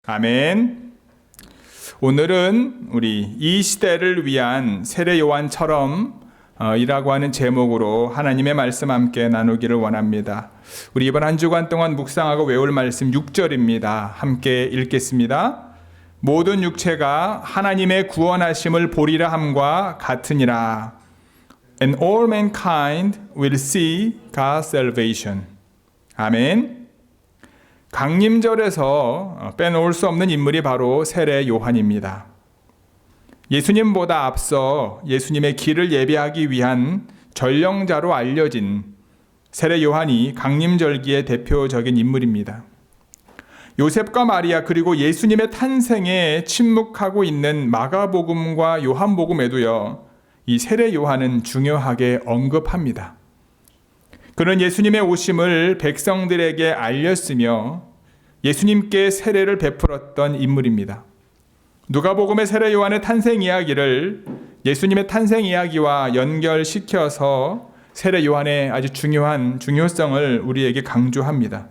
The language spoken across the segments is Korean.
아멘. 오늘은 우리 이 시대를 위한 세례 요한처럼 이라고 하는 제목으로 하나님의 말씀 함께 나누기를 원합니다. 우리 이번 한 주간 동안 묵상하고 외울 말씀 6절입니다. 함께 읽겠습니다. 모든 육체가 하나님의 구원하심을 보리라 함과 같으니라. And all mankind will see God's salvation. 아멘. 강림절에서 빼놓을 수 없는 인물이 바로 세례 요한입니다. 예수님보다 앞서 예수님의 길을 예비하기 위한 전령자로 알려진 세례 요한이 강림절기의 대표적인 인물입니다. 요셉과 마리아 그리고 예수님의 탄생에 침묵하고 있는 마가복음과 요한복음에도요, 이 세례 요한은 중요하게 언급합니다. 그는 예수님의 오심을 백성들에게 알렸으며 예수님께 세례를 베풀었던 인물입니다. 누가복음의 세례 요한의 탄생 이야기를 예수님의 탄생 이야기와 연결시켜서 세례 요한의 아주 중요성을 우리에게 강조합니다.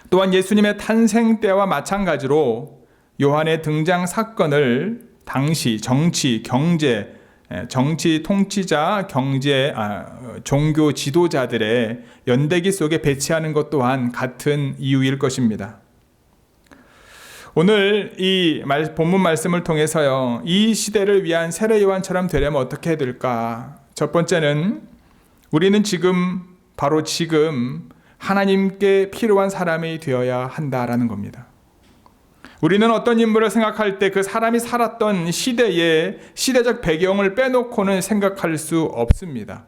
또한 예수님의 탄생 때와 마찬가지로 요한의 등장 사건을 당시 정치, 경제, 정치 통치자, 종교 지도자들의 연대기 속에 배치하는 것 또한 같은 이유일 것입니다. 오늘 이 본문 말씀을 통해서요, 이 시대를 위한 세례 요한처럼 되려면 어떻게 해야 될까? 첫 번째는 우리는 바로 지금 하나님께 필요한 사람이 되어야 한다라는 겁니다. 우리는 어떤 인물을 생각할 때 그 사람이 살았던 시대의 시대적 배경을 빼놓고는 생각할 수 없습니다.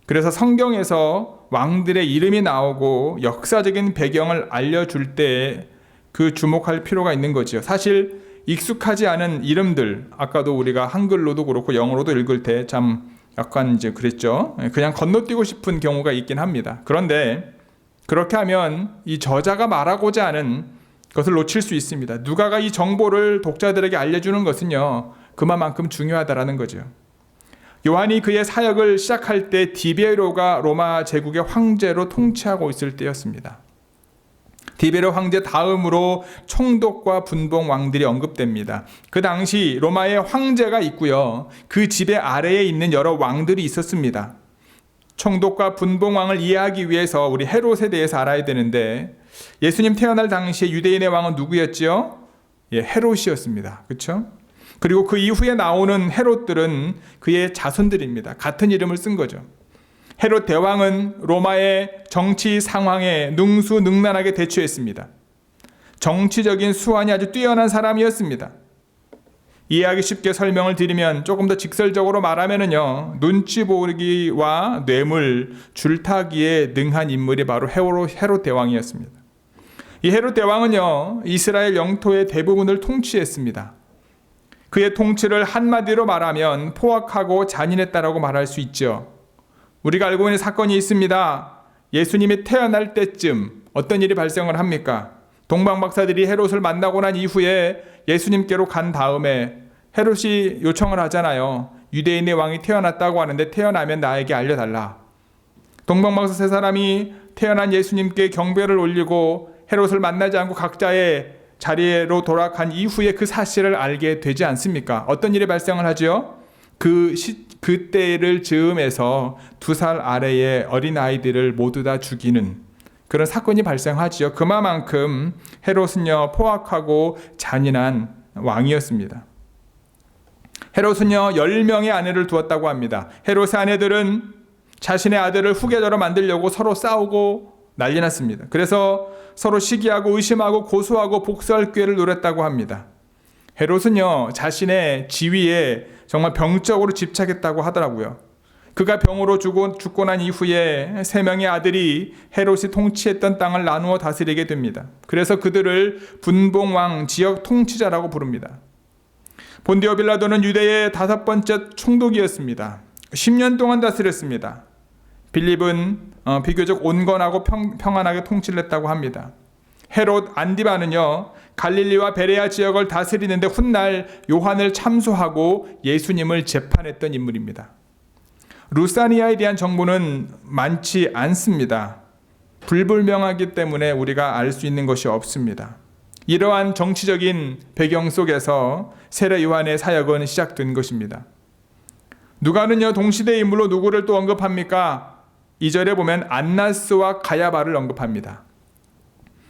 그래서 성경에서 왕들의 이름이 나오고 역사적인 배경을 알려줄 때 그 주목할 필요가 있는 거죠. 사실 익숙하지 않은 이름들, 아까도 우리가 한글로도 그렇고 영어로도 읽을 때 참 약간 이제 그랬죠. 그냥 건너뛰고 싶은 경우가 있긴 합니다. 그런데 그렇게 하면 이 저자가 말하고자 하는 것을 놓칠 수 있습니다. 누가가 이 정보를 독자들에게 알려주는 것은요, 그만큼 중요하다라는 거죠. 요한이 그의 사역을 시작할 때 디베로가 로마 제국의 황제로 통치하고 있을 때였습니다. 디베로 황제 다음으로 총독과 분봉 왕들이 언급됩니다. 그 당시 로마에 황제가 있고요, 그 지배 아래에 있는 여러 왕들이 있었습니다. 총독과 분봉 왕을 이해하기 위해서 우리 헤롯에 대해서 알아야 되는데, 예수님 태어날 당시에 유대인의 왕은 누구였죠? 헤롯이었습니다. 그렇죠? 그리고 그 이후에 나오는 헤롯들은 그의 자손들입니다. 같은 이름을 쓴 거죠. 헤롯 대왕은 로마의 정치 상황에 능수능란하게 대처했습니다. 정치적인 수완이 아주 뛰어난 사람이었습니다. 이해하기 쉽게 설명을 드리면, 조금 더 직설적으로 말하면은요, 눈치 보기와 뇌물, 줄타기에 능한 인물이 바로 헤롯 대왕이었습니다. 이 헤롯 대왕은요, 이스라엘 영토의 대부분을 통치했습니다. 그의 통치를 한마디로 말하면 포악하고 잔인했다라고 말할 수 있죠. 우리가 알고 있는 사건이 있습니다. 예수님이 태어날 때쯤 어떤 일이 발생을 합니까? 동방박사들이 헤롯을 만나고 난 이후에 예수님께로 간 다음에 헤롯이 요청을 하잖아요. 유대인의 왕이 태어났다고 하는데 태어나면 나에게 알려달라. 동방박사 세 사람이 태어난 예수님께 경배를 올리고 헤롯을 만나지 않고 각자의 자리로 돌아간 이후에 그 사실을 알게 되지 않습니까? 어떤 일이 발생을 하죠? 그때를 즈음해서 2살 아래의 어린아이들을 모두 다 죽이는 그런 사건이 발생하지요. 그만큼 헤롯은요, 포악하고 잔인한 왕이었습니다. 헤롯은요, 10명의 아내를 두었다고 합니다. 헤롯의 아내들은 자신의 아들을 후계자로 만들려고 서로 싸우고 난리 났습니다. 그래서 서로 시기하고 의심하고 고소하고 복수할 기회를 노렸다고 합니다. 헤롯은요, 자신의 지위에 정말 병적으로 집착했다고 하더라고요. 그가 병으로 죽고 난 이후에 3명의 아들이 헤롯이 통치했던 땅을 나누어 다스리게 됩니다. 그래서 그들을 분봉왕, 지역 통치자라고 부릅니다. 본디오 빌라도는 유대의 5번째 총독이었습니다. 10년 동안 다스렸습니다. 빌립은 비교적 온건하고 평안하게 통치를 했다고 합니다. 헤롯 안디바는요, 갈릴리와 베레아 지역을 다스리는데 훗날 요한을 참소하고 예수님을 재판했던 인물입니다. 루사니아에 대한 정보는 많지 않습니다. 불분명하기 때문에 우리가 알 수 있는 것이 없습니다. 이러한 정치적인 배경 속에서 세례 요한의 사역은 시작된 것입니다. 누가는요, 동시대 인물로 누구를 또 언급합니까? 2절에 보면 안나스와 가야바를 언급합니다.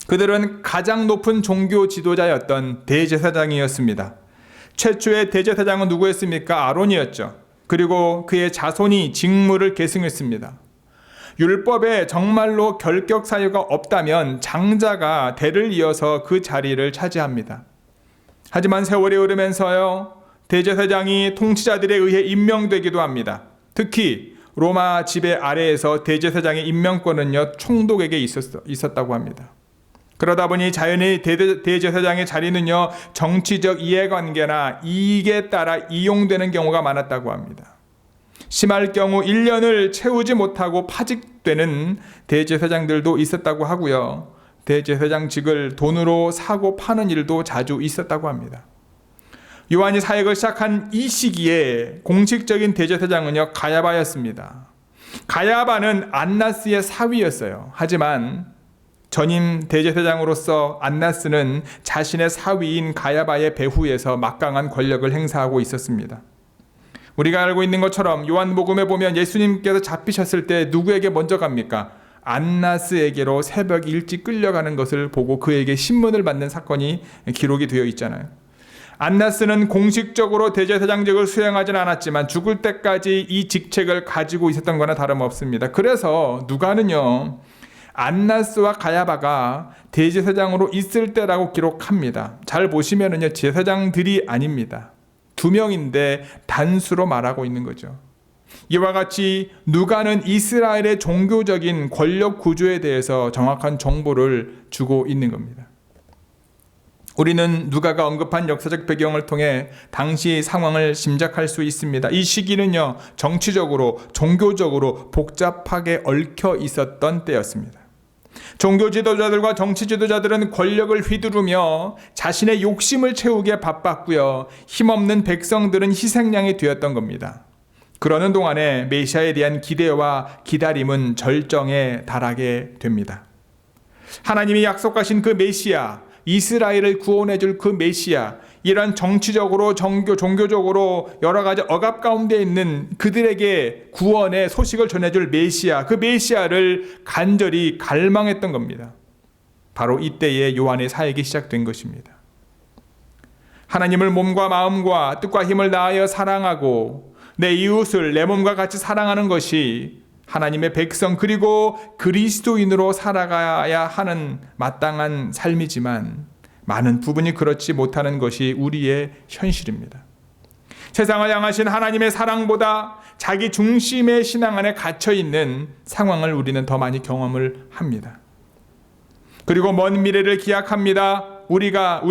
그들은 가장 높은 종교 지도자였던 대제사장이었습니다. 최초의 대제사장은 누구였습니까? 아론이었죠. 그리고 그의 자손이 직무를 계승했습니다. 율법에 정말로 결격 사유가 없다면 장자가 대를 이어서 그 자리를 차지합니다. 하지만 세월이 흐르면서요, 대제사장이 통치자들에 의해 임명되기도 합니다. 특히 로마 지배 아래에서 대제사장의 임명권은요, 총독에게 있었다고 합니다. 그러다 보니 자연히 대제사장의 자리는요, 정치적 이해관계나 이익에 따라 이용되는 경우가 많았다고 합니다. 심할 경우 1년을 채우지 못하고 파직되는 대제사장들도 있었다고 하고요. 대제사장직을 돈으로 사고 파는 일도 자주 있었다고 합니다. 요한이 사역을 시작한 이 시기에 공식적인 대제사장은요, 가야바였습니다. 가야바는 안나스의 사위였어요. 하지만 전임 대제사장으로서 안나스는 자신의 사위인 가야바의 배후에서 막강한 권력을 행사하고 있었습니다. 우리가 알고 있는 것처럼 요한복음에 보면 예수님께서 잡히셨을 때 누구에게 먼저 갑니까? 안나스에게로 새벽 일찍 끌려가는 것을 보고 그에게 신문을 받는 사건이 기록이 되어 있잖아요. 안나스는 공식적으로 대제사장직을 수행하진 않았지만 죽을 때까지 이 직책을 가지고 있었던 거나 다름없습니다. 그래서 누가는요, 안나스와 가야바가 대제사장으로 있을 때라고 기록합니다. 잘 보시면은요, 제사장들이 아닙니다. 2명인데 단수로 말하고 있는 거죠. 이와 같이 누가는 이스라엘의 종교적인 권력 구조에 대해서 정확한 정보를 주고 있는 겁니다. 우리는 누가가 언급한 역사적 배경을 통해 당시 상황을 짐작할 수 있습니다. 이 시기는요, 정치적으로, 종교적으로 복잡하게 얽혀 있었던 때였습니다. 종교 지도자들과 정치 지도자들은 권력을 휘두르며 자신의 욕심을 채우기에 바빴고요. 힘없는 백성들은 희생양이 되었던 겁니다. 그러는 동안에 메시아에 대한 기대와 기다림은 절정에 달하게 됩니다. 하나님이 약속하신 그 메시아, 이스라엘을 구원해 줄 그 메시아, 이런 정치적으로 종교적으로 여러 가지 억압 가운데 있는 그들에게 구원의 소식을 전해줄 메시아, 그 메시아를 간절히 갈망했던 겁니다. 바로 이때에 요한의 사역이 시작된 것입니다. 하나님을 몸과 마음과 뜻과 힘을 다하여 사랑하고 내 이웃을 내 몸과 같이 사랑하는 것이 하나님의 백성 그리고 그리스도인으로 살아가야 하는 마땅한 삶이지만 많은 부분이 그렇지 못하는 것이 우리의 현실입니다. 세상을 향하신 하나님의 사랑보다 자기 중심의 신앙 안에 갇혀있는 상황을 우리는 더 많이 경험을 합니다. 그리고 먼 미래를 기약합니다. 우리가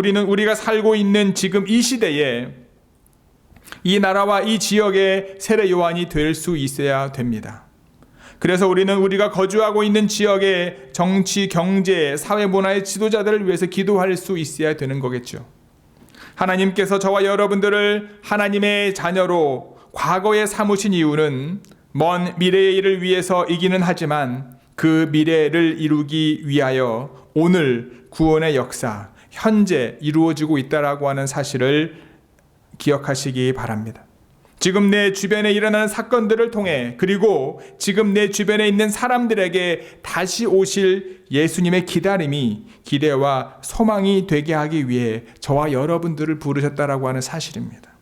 살고 있는 지금 이 시대에 이 나라와 이 지역의 세례 요한이 될 수 있어야 됩니다. 그래서 우리는 우리가 거주하고 있는 지역의 정치, 경제, 사회, 문화의 지도자들을 위해서 기도할 수 있어야 되는 거겠죠. 하나님께서 저와 여러분들을 하나님의 자녀로 과거에 삼으신 이유는 먼 미래의 일을 위해서이기는 하지만 그 미래를 이루기 위하여 오늘 구원의 역사, 현재 이루어지고 있다라고 하는 사실을 기억하시기 바랍니다. 지금 내 주변에 일어나는 사건들을 통해 그리고 지금 내 주변에 있는 사람들에게 다시 오실 예수님의 기다림이 기대와 소망이 되게 하기 위해 저와 여러분들을 부르셨다라고 하는 사실입니다.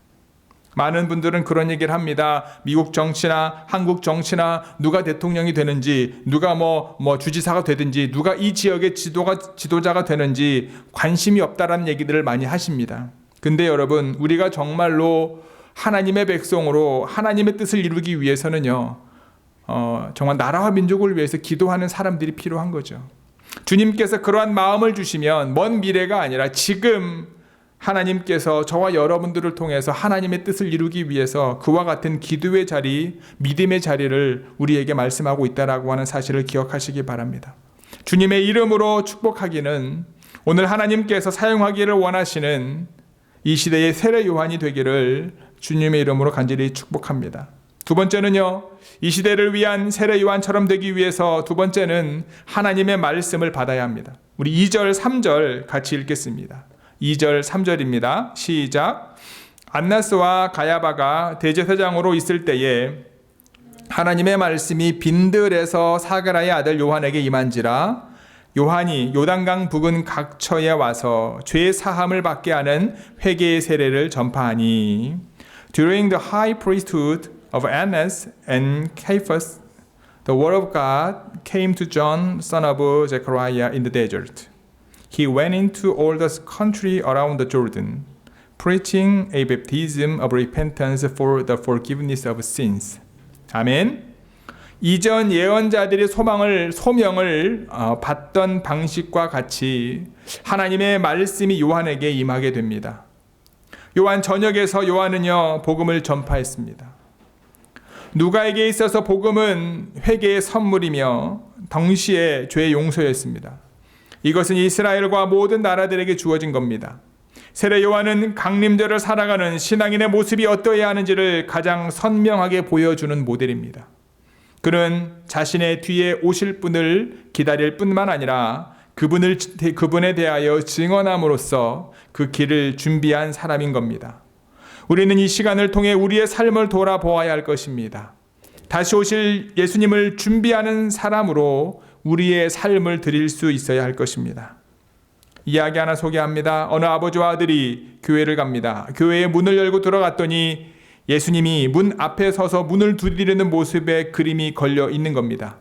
많은 분들은 그런 얘기를 합니다. 미국 정치나 한국 정치나 누가 대통령이 되는지 누가 뭐 주지사가 되든지 누가 이 지역의 지도자가 되는지 관심이 없다라는 얘기들을 많이 하십니다. 근데 여러분, 우리가 정말로 하나님의 백성으로 하나님의 뜻을 이루기 위해서는요, 정말 나라와 민족을 위해서 기도하는 사람들이 필요한 거죠. 주님께서 그러한 마음을 주시면 먼 미래가 아니라 지금 하나님께서 저와 여러분들을 통해서 하나님의 뜻을 이루기 위해서 그와 같은 기도의 자리, 믿음의 자리를 우리에게 말씀하고 있다라고 하는 사실을 기억하시기 바랍니다. 주님의 이름으로 축복하기는 오늘 하나님께서 사용하기를 원하시는 이 시대의 세례 요한이 되기를 주님의 이름으로 간절히 축복합니다. 두 번째는요, 이 시대를 위한 세례 요한처럼 되기 위해서 두 번째는 하나님의 말씀을 받아야 합니다. 우리 2절, 3절 같이 읽겠습니다. 2절, 3절입니다. 시작. 안나스와 가야바가 대제사장으로 있을 때에 하나님의 말씀이 빈들에서 사가랴의 아들 요한에게 임한지라. 요한이 요단강 부근 각처에 와서 죄 사함을 받게 하는 회개의 세례를 전파하니. During the high priesthood of Annas and Caiaphas, the word of God came to John, son of Zechariah, in the desert. He went into all the country around the Jordan, preaching a baptism of repentance for the forgiveness of sins. 아멘. 이전 예언자들이 소명을 받던 방식과 같이 하나님의 말씀이 요한에게 임하게 됩니다. 요한 전역에서 요한은요 복음을 전파했습니다. 누가에게 있어서 복음은 회개의 선물이며 동시에 죄의 용서였습니다. 이것은 이스라엘과 모든 나라들에게 주어진 겁니다. 세례 요한은 강림절을 살아가는 신앙인의 모습이 어떠해야 하는지를 가장 선명하게 보여주는 모델입니다. 그는 자신의 뒤에 오실 분을 기다릴 뿐만 아니라 그분에 대하여 증언함으로써 그 길을 준비한 사람인 겁니다. 우리는 이 시간을 통해 우리의 삶을 돌아보아야 할 것입니다. 다시 오실 예수님을 준비하는 사람으로 우리의 삶을 드릴 수 있어야 할 것입니다. 이야기 하나 소개합니다. 어느 아버지와 아들이 교회를 갑니다. 교회의 문을 열고 들어갔더니 예수님이 문 앞에 서서 문을 두드리는 모습의 그림이 걸려 있는 겁니다.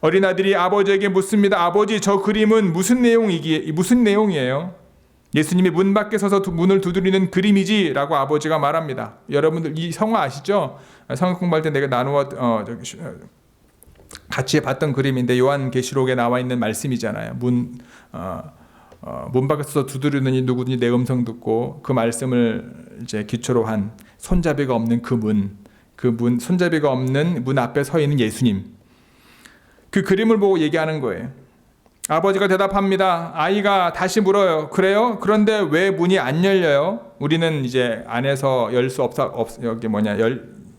어린 아들이 아버지에게 묻습니다. 아버지, 저 그림은 무슨 내용이에요? 예수님이 문 밖에 서서 문을 두드리는 그림이지 라고 아버지가 말합니다. 여러분들 이 성화 아시죠? 성경 공부할 때 내가 같이 봤던 그림인데 요한계시록에 나와 있는 말씀이잖아요. 문 밖에서 두드리는 이 누구든지 내 음성 듣고 그 말씀을 이제 기초로 한 손잡이가 없는 손잡이가 없는 문 앞에 서 있는 예수님. 그 그림을 보고 얘기하는 거예요. 아버지가 대답합니다. 아이가 다시 물어요. 그래요? 그런데 왜 문이 안 열려요? 우리는 이제 안에서 열 수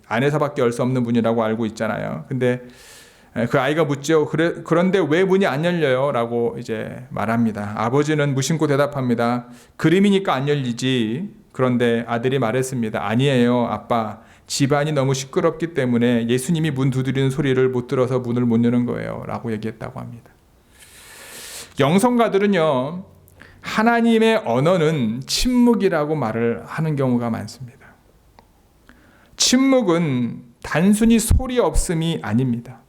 안에서밖에 열 수 없는 문이라고 알고 있잖아요. 근데 그 아이가 묻죠. 그런데 왜 문이 안 열려요? 라고 이제 말합니다. 아버지는 무심코 대답합니다. 그림이니까 안 열리지. 그런데 아들이 말했습니다. 아니에요, 아빠. 집안이 너무 시끄럽기 때문에 예수님이 문 두드리는 소리를 못 들어서 문을 못 여는 거예요. 라고 얘기했다고 합니다. 영성가들은요, 하나님의 언어는 침묵이라고 말을 하는 경우가 많습니다. 침묵은 단순히 소리 없음이 아닙니다.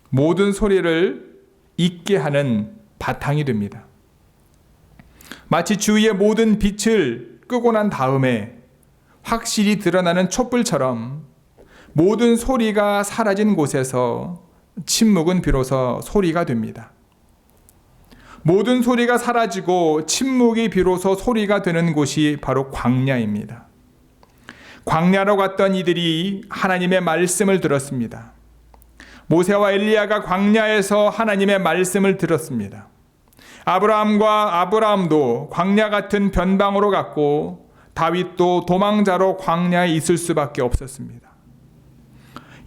모든 소리를 잊게 하는 바탕이 됩니다. 마치 주위의 모든 빛을 끄고 난 다음에 확실히 드러나는 촛불처럼 모든 소리가 사라진 곳에서 침묵은 비로소 소리가 됩니다. 모든 소리가 사라지고 침묵이 비로소 소리가 되는 곳이 바로 광야입니다. 광야로 갔던 이들이 하나님의 말씀을 들었습니다. 모세와 엘리야가 광야에서 하나님의 말씀을 들었습니다. 아브라함도 광야 같은 변방으로 갔고 다윗도 도망자로 광야에 있을 수밖에 없었습니다.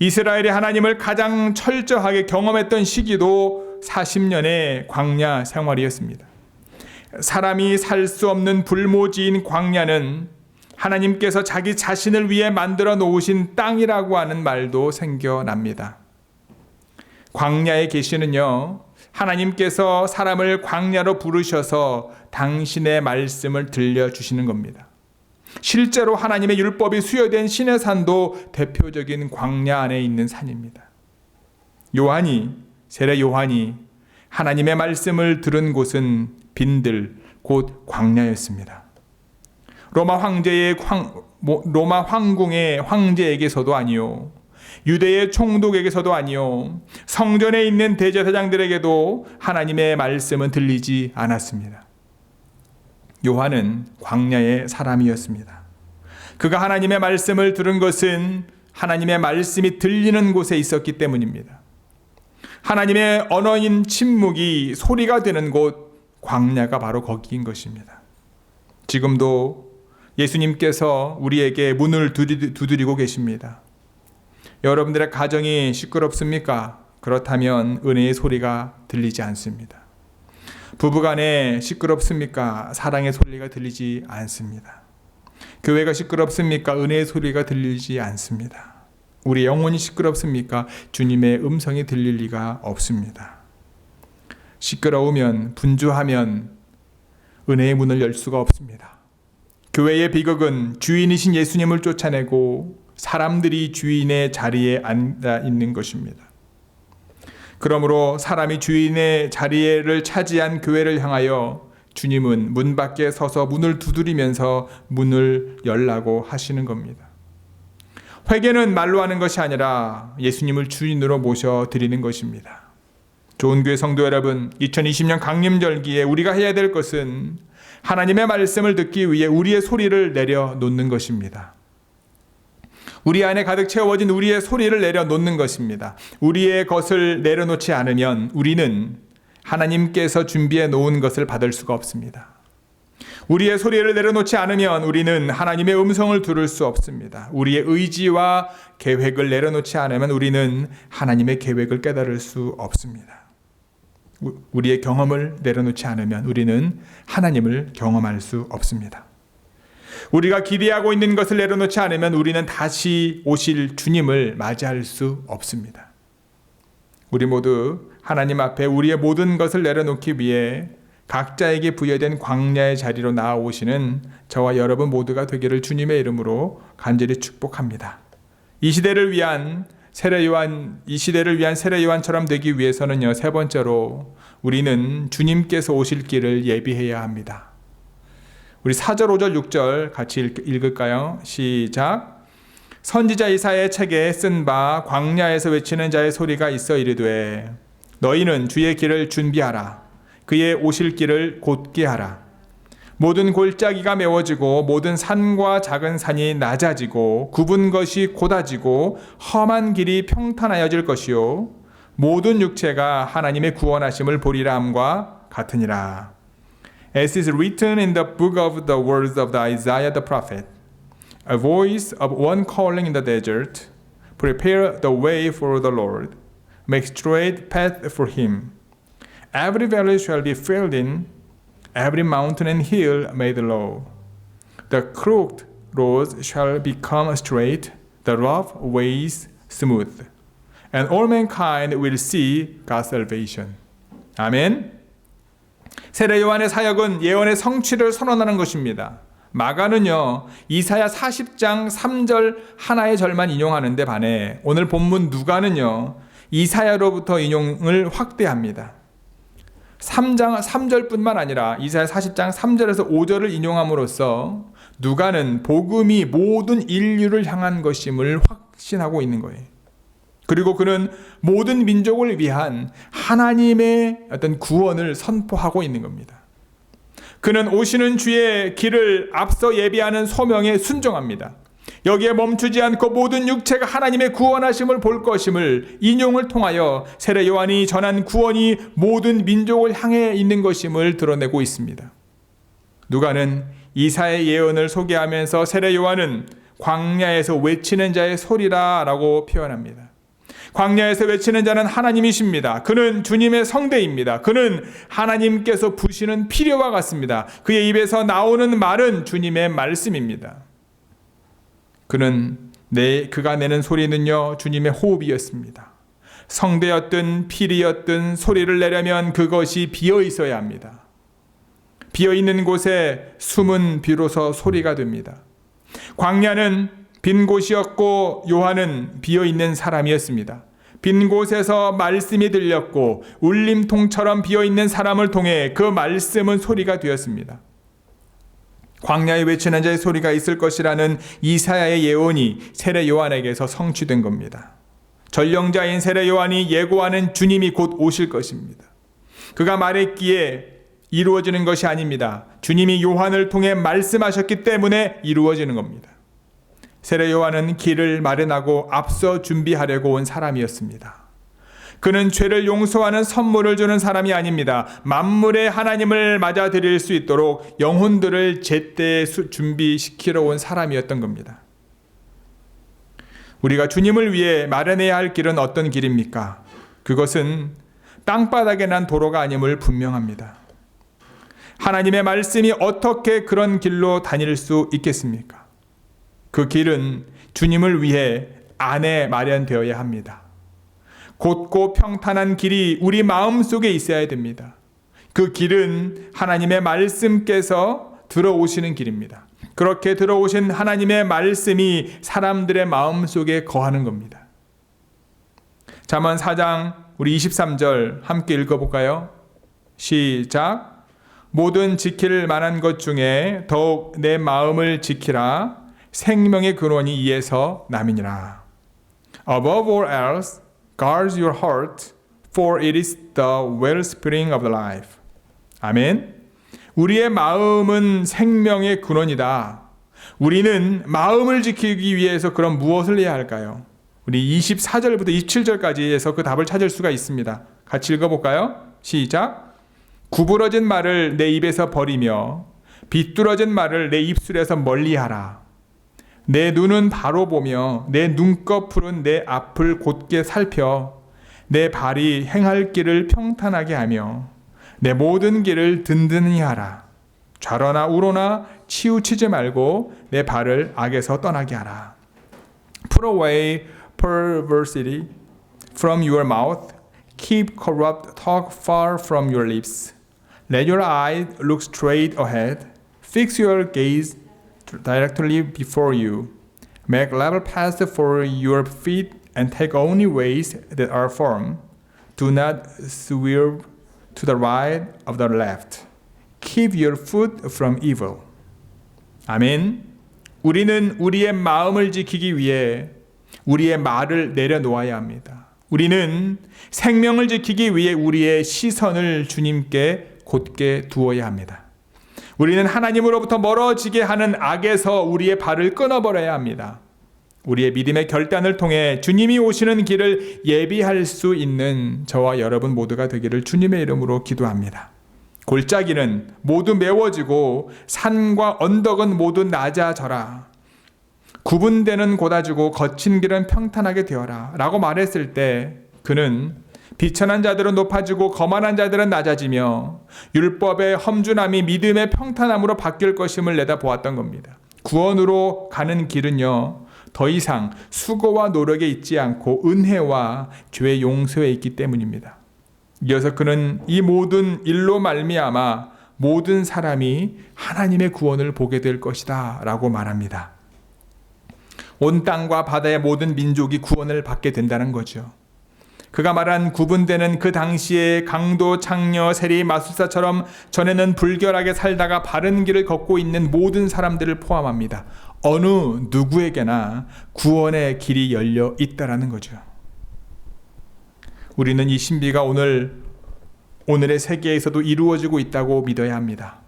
이스라엘이 하나님을 가장 철저하게 경험했던 시기도 40년의 광야 생활이었습니다. 사람이 살 수 없는 불모지인 광야는 하나님께서 자기 자신을 위해 만들어 놓으신 땅이라고 하는 말도 생겨납니다. 광야의 계시는요, 하나님께서 사람을 광야로 부르셔서 당신의 말씀을 들려주시는 겁니다. 실제로 하나님의 율법이 수여된 시내산도 대표적인 광야 안에 있는 산입니다. 세례 요한이 하나님의 말씀을 들은 곳은 빈들, 곧 광야였습니다. 로마 황궁의 황제에게서도 아니요, 유대의 총독에게서도 아니요, 성전에 있는 대제사장들에게도 하나님의 말씀은 들리지 않았습니다. 요한은 광야의 사람이었습니다. 그가 하나님의 말씀을 들은 것은 하나님의 말씀이 들리는 곳에 있었기 때문입니다. 하나님의 언어인 침묵이 소리가 되는 곳, 광야가 바로 거기인 것입니다. 지금도 예수님께서 우리에게 문을 두드리고 계십니다. 여러분들의 가정이 시끄럽습니까? 그렇다면 은혜의 소리가 들리지 않습니다. 부부간에 시끄럽습니까? 사랑의 소리가 들리지 않습니다. 교회가 시끄럽습니까? 은혜의 소리가 들리지 않습니다. 우리 영혼이 시끄럽습니까? 주님의 음성이 들릴 리가 없습니다. 시끄러우면, 분주하면 은혜의 문을 열 수가 없습니다. 교회의 비극은 주인이신 예수님을 쫓아내고 사람들이 주인의 자리에 앉아 있는 것입니다. 그러므로 사람이 주인의 자리를 차지한 교회를 향하여 주님은 문 밖에 서서 문을 두드리면서 문을 열라고 하시는 겁니다. 회개는 말로 하는 것이 아니라 예수님을 주인으로 모셔드리는 것입니다. 좋은 교회 성도 여러분, 2020년 강림절기에 우리가 해야 될 것은 하나님의 말씀을 듣기 위해 우리의 소리를 내려놓는 것입니다. 우리 안에 가득 채워진 우리의 소리를 내려놓는 것입니다. 우리의 것을 내려놓지 않으면 우리는 하나님께서 준비해 놓은 것을 받을 수가 없습니다. 우리의 소리를 내려놓지 않으면 우리는 하나님의 음성을 들을 수 없습니다. 우리의 의지와 계획을 내려놓지 않으면 우리는 하나님의 계획을 깨달을 수 없습니다. 우리의 경험을 내려놓지 않으면 우리는 하나님을 경험할 수 없습니다. 우리가 기대하고 있는 것을 내려놓지 않으면 우리는 다시 오실 주님을 맞이할 수 없습니다. 우리 모두 하나님 앞에 우리의 모든 것을 내려놓기 위해 각자에게 부여된 광야의 자리로 나아오시는 저와 여러분 모두가 되기를 주님의 이름으로 간절히 축복합니다. 이 시대를 위한 세례 요한처럼 되기 위해서는요, 세 번째로 우리는 주님께서 오실 길을 예비해야 합니다. 우리 4절, 5절, 6절 같이 읽을까요? 시작. 선지자 이사야의 책에 쓴 바 광야에서 외치는 자의 소리가 있어 이르되 너희는 주의 길을 준비하라. 그의 오실 길을 곧게 하라. 모든 골짜기가 메워지고 모든 산과 작은 산이 낮아지고 굽은 것이 곧아지고 험한 길이 평탄하여질 것이요 모든 육체가 하나님의 구원하심을 보리라 함과 같으니라. As is written in the book of the words of the Isaiah the prophet, a voice of one calling in the desert, prepare the way for the Lord, make straight path for him. Every valley shall be filled in, every mountain and hill made low. The crooked roads shall become straight, the rough ways smooth. And all mankind will see God's salvation. 아멘. 세례 요한의 사역은 예언의 성취를 선언하는 것입니다. 마가는요, 이사야 40장 3절 하나의 절만 인용하는데 반해 오늘 본문 누가는요, 이사야로부터 인용을 확대합니다. 3절뿐만 아니라 이사야 40장 3절에서 5절을 인용함으로써 누가는 복음이 모든 인류를 향한 것임을 확신하고 있는 거예요. 그리고 그는 모든 민족을 위한 하나님의 어떤 구원을 선포하고 있는 겁니다. 그는 오시는 주의 길을 앞서 예비하는 소명에 순종합니다. 여기에 멈추지 않고 모든 육체가 하나님의 구원하심을 볼 것임을 인용을 통하여 세례 요한이 전한 구원이 모든 민족을 향해 있는 것임을 드러내고 있습니다. 누가는 이사야의 예언을 소개하면서 세례 요한은 광야에서 외치는 자의 소리라라고 표현합니다. 광야에서 외치는 자는 하나님이십니다. 그는 주님의 성대입니다. 그는 하나님께서 부시는 피려와 같습니다. 그의 입에서 나오는 말은 주님의 말씀입니다. 그가 내는 소리는요, 주님의 호흡이었습니다. 성대였든 피리였든 소리를 내려면 그것이 비어 있어야 합니다. 비어 있는 곳에 숨은 비로소 소리가 됩니다. 광야는 빈 곳이었고 요한은 비어 있는 사람이었습니다. 빈 곳에서 말씀이 들렸고 울림통처럼 비어 있는 사람을 통해 그 말씀은 소리가 되었습니다. 광야에 외치는 자의 소리가 있을 것이라는 이사야의 예언이 세례 요한에게서 성취된 겁니다. 전령자인 세례 요한이 예고하는 주님이 곧 오실 것입니다. 그가 말했기에 이루어지는 것이 아닙니다. 주님이 요한을 통해 말씀하셨기 때문에 이루어지는 겁니다. 세례 요한은 길을 마련하고 앞서 준비하려고 온 사람이었습니다. 그는 죄를 용서하는 선물을 주는 사람이 아닙니다. 만물의 하나님을 맞아들일 수 있도록 영혼들을 제때 준비시키러 온 사람이었던 겁니다. 우리가 주님을 위해 마련해야 할 길은 어떤 길입니까? 그것은 땅바닥에 난 도로가 아님을 분명합니다. 하나님의 말씀이 어떻게 그런 길로 다닐 수 있겠습니까? 그 길은 주님을 위해 안에 마련되어야 합니다. 곧고 평탄한 길이 우리 마음속에 있어야 됩니다. 그 길은 하나님의 말씀께서 들어오시는 길입니다. 그렇게 들어오신 하나님의 말씀이 사람들의 마음속에 거하는 겁니다. 잠언 4장 우리 23절 함께 읽어볼까요? 시작. 모든 지킬 만한 것 중에 더욱 내 마음을 지키라. 생명의 근원이 이에서 남이니라. Above all else, guard your heart, for it is the wellspring of life. 아멘. 우리의 마음은 생명의 근원이다. 우리는 마음을 지키기 위해서 그럼 무엇을 해야 할까요? 우리 24절부터 27절까지에서 그 답을 찾을 수가 있습니다. 같이 읽어볼까요? 시작. 구부러진 말을 내 입에서 버리며 비뚤어진 말을 내 입술에서 멀리하라. 내 눈은 바로 보며 내 눈꺼풀은 내 앞을 곧게 살펴 내 발이 행할 길을 평탄하게 하며 내 모든 길을 든든히 하라. 좌로나 우로나 치우치지 말고 내 발을 악에서 떠나게 하라. Put away perversity from your mouth. Keep corrupt talk far from your lips. Let your eyes look straight ahead. Fix your gaze directly before you. Make level paths for your feet and take only ways that are firm. Do not swerve to the right of the left. Keep your foot from evil. 아멘. 우리는 우리의 마음을 지키기 위해 우리의 말을 내려놓아야 합니다. 우리는 생명을 지키기 위해 우리의 시선을 주님께 곧게 두어야 합니다. 우리는 하나님으로부터 멀어지게 하는 악에서 우리의 발을 끊어버려야 합니다. 우리의 믿음의 결단을 통해 주님이 오시는 길을 예비할 수 있는 저와 여러분 모두가 되기를 주님의 이름으로 기도합니다. 골짜기는 모두 메워지고 산과 언덕은 모두 낮아져라. 구분되는 고다주고 거친 길은 평탄하게 되어라 라고 말했을 때 그는 비천한 자들은 높아지고 거만한 자들은 낮아지며 율법의 험준함이 믿음의 평탄함으로 바뀔 것임을 내다보았던 겁니다. 구원으로 가는 길은요 더 이상 수고와 노력에 있지 않고 은혜와 죄 용서에 있기 때문입니다. 이어서 그는 이 모든 일로 말미암아 모든 사람이 하나님의 구원을 보게 될 것이다 라고 말합니다. 온 땅과 바다의 모든 민족이 구원을 받게 된다는 거죠. 그가 말한 구분되는 그 당시에 강도, 창녀, 세리, 마술사처럼 전에는 불결하게 살다가 바른 길을 걷고 있는 모든 사람들을 포함합니다. 어느 누구에게나 구원의 길이 열려 있다라는 거죠. 우리는 이 신비가 오늘의 세계에서도 이루어지고 있다고 믿어야 합니다.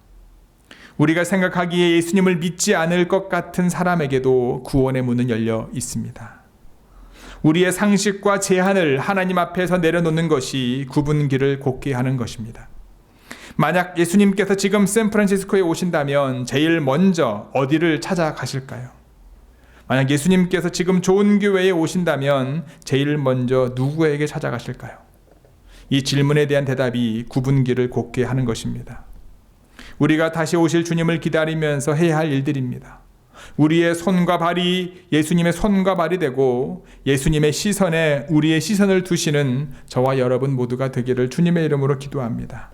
우리가 생각하기에 예수님을 믿지 않을 것 같은 사람에게도 구원의 문은 열려 있습니다. 우리의 상식과 제한을 하나님 앞에서 내려놓는 것이 구분길을 곱게 하는 것입니다. 만약 예수님께서 지금 샌프란시스코에 오신다면 제일 먼저 어디를 찾아가실까요? 만약 예수님께서 지금 좋은 교회에 오신다면 제일 먼저 누구에게 찾아가실까요? 이 질문에 대한 대답이 구분길을 곱게 하는 것입니다. 우리가 다시 오실 주님을 기다리면서 해야 할 일들입니다. 우리의 손과 발이 예수님의 손과 발이 되고 예수님의 시선에 우리의 시선을 두시는 저와 여러분 모두가 되기를 주님의 이름으로 기도합니다.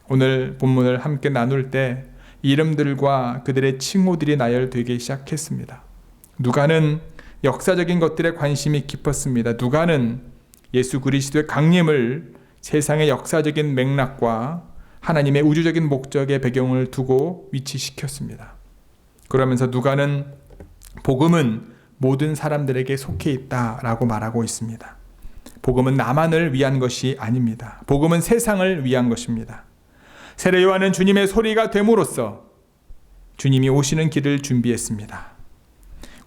오늘 본문을 함께 나눌 때 이름들과 그들의 칭호들이 나열되기 시작했습니다. 누가는 역사적인 것들에 관심이 깊었습니다. 누가는 예수 그리스도의 강림을 세상의 역사적인 맥락과 하나님의 우주적인 목적의 배경을 두고 위치시켰습니다. 그러면서 누가는 복음은 모든 사람들에게 속해 있다라고 말하고 있습니다. 복음은 나만을 위한 것이 아닙니다. 복음은 세상을 위한 것입니다. 세례 요한은 주님의 소리가 됨으로써 주님이 오시는 길을 준비했습니다.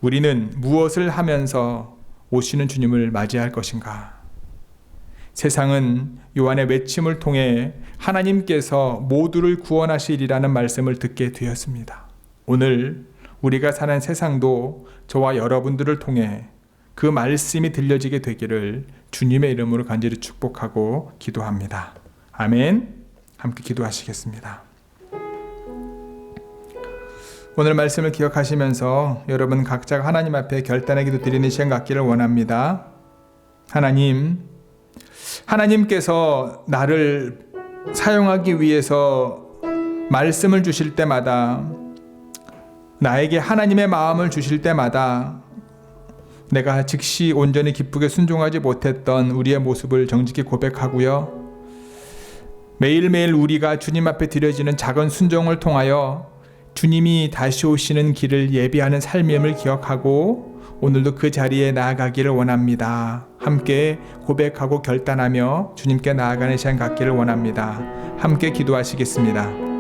우리는 무엇을 하면서 오시는 주님을 맞이할 것인가? 세상은 요한의 외침을 통해 하나님께서 모두를 구원하시리라는 말씀을 듣게 되었습니다. 오늘 우리가 사는 세상도 저와 여러분들을 통해 그 말씀이 들려지게 되기를 주님의 이름으로 간절히 축복하고 기도합니다. 아멘. 함께 기도하시겠습니다. 오늘 말씀을 기억하시면서 여러분 각자가 하나님 앞에 결단의 기도 드리는 시간 갖기를 원합니다. 하나님께서 나를 사용하기 위해서 말씀을 주실 때마다, 나에게 하나님의 마음을 주실 때마다 내가 즉시 온전히 기쁘게 순종하지 못했던 우리의 모습을 정직히 고백하고요. 매일매일 우리가 주님 앞에 드려지는 작은 순종을 통하여 주님이 다시 오시는 길을 예비하는 삶임을 기억하고 오늘도 그 자리에 나아가기를 원합니다. 함께 고백하고 결단하며 주님께 나아가는 시간 갖기를 원합니다. 함께 기도하시겠습니다.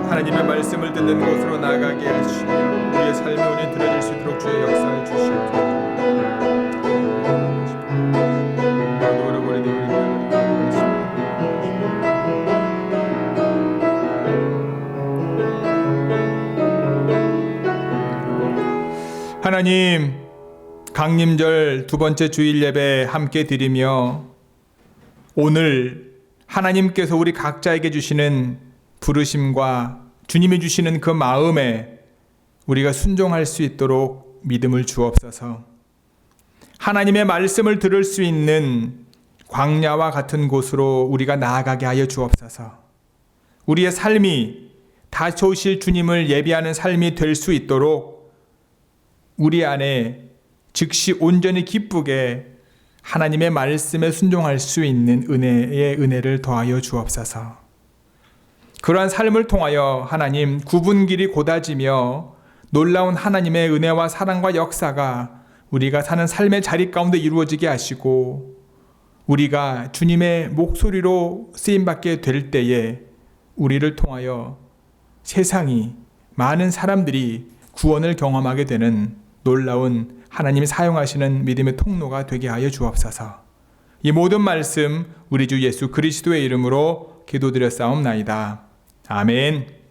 하나님의 말씀을 듣는 곳으로 나아가게 하시고 우리의 삶의 운이 드러질 수 있도록 주의 역사해 주시옵소서. 하나님, 강림절 두 번째 주일 예배 함께 드리며 오늘 하나님께서 우리 각자에게 주시는 부르심과 주님이 주시는 그 마음에 우리가 순종할 수 있도록 믿음을 주옵소서. 하나님의 말씀을 들을 수 있는 광야와 같은 곳으로 우리가 나아가게 하여 주옵소서. 우리의 삶이 다시 오실 주님을 예비하는 삶이 될 수 있도록 우리 안에 즉시 온전히 기쁘게 하나님의 말씀에 순종할 수 있는 은혜를 더하여 주옵소서. 그러한 삶을 통하여 하나님 구분길이 곧아지며 놀라운 하나님의 은혜와 사랑과 역사가 우리가 사는 삶의 자리 가운데 이루어지게 하시고 우리가 주님의 목소리로 쓰임받게 될 때에 우리를 통하여 세상이 많은 사람들이 구원을 경험하게 되는 놀라운 하나님이 사용하시는 믿음의 통로가 되게 하여 주옵소서. 이 모든 말씀 우리 주 예수 그리스도의 이름으로 기도드렸사옵나이다. 아멘.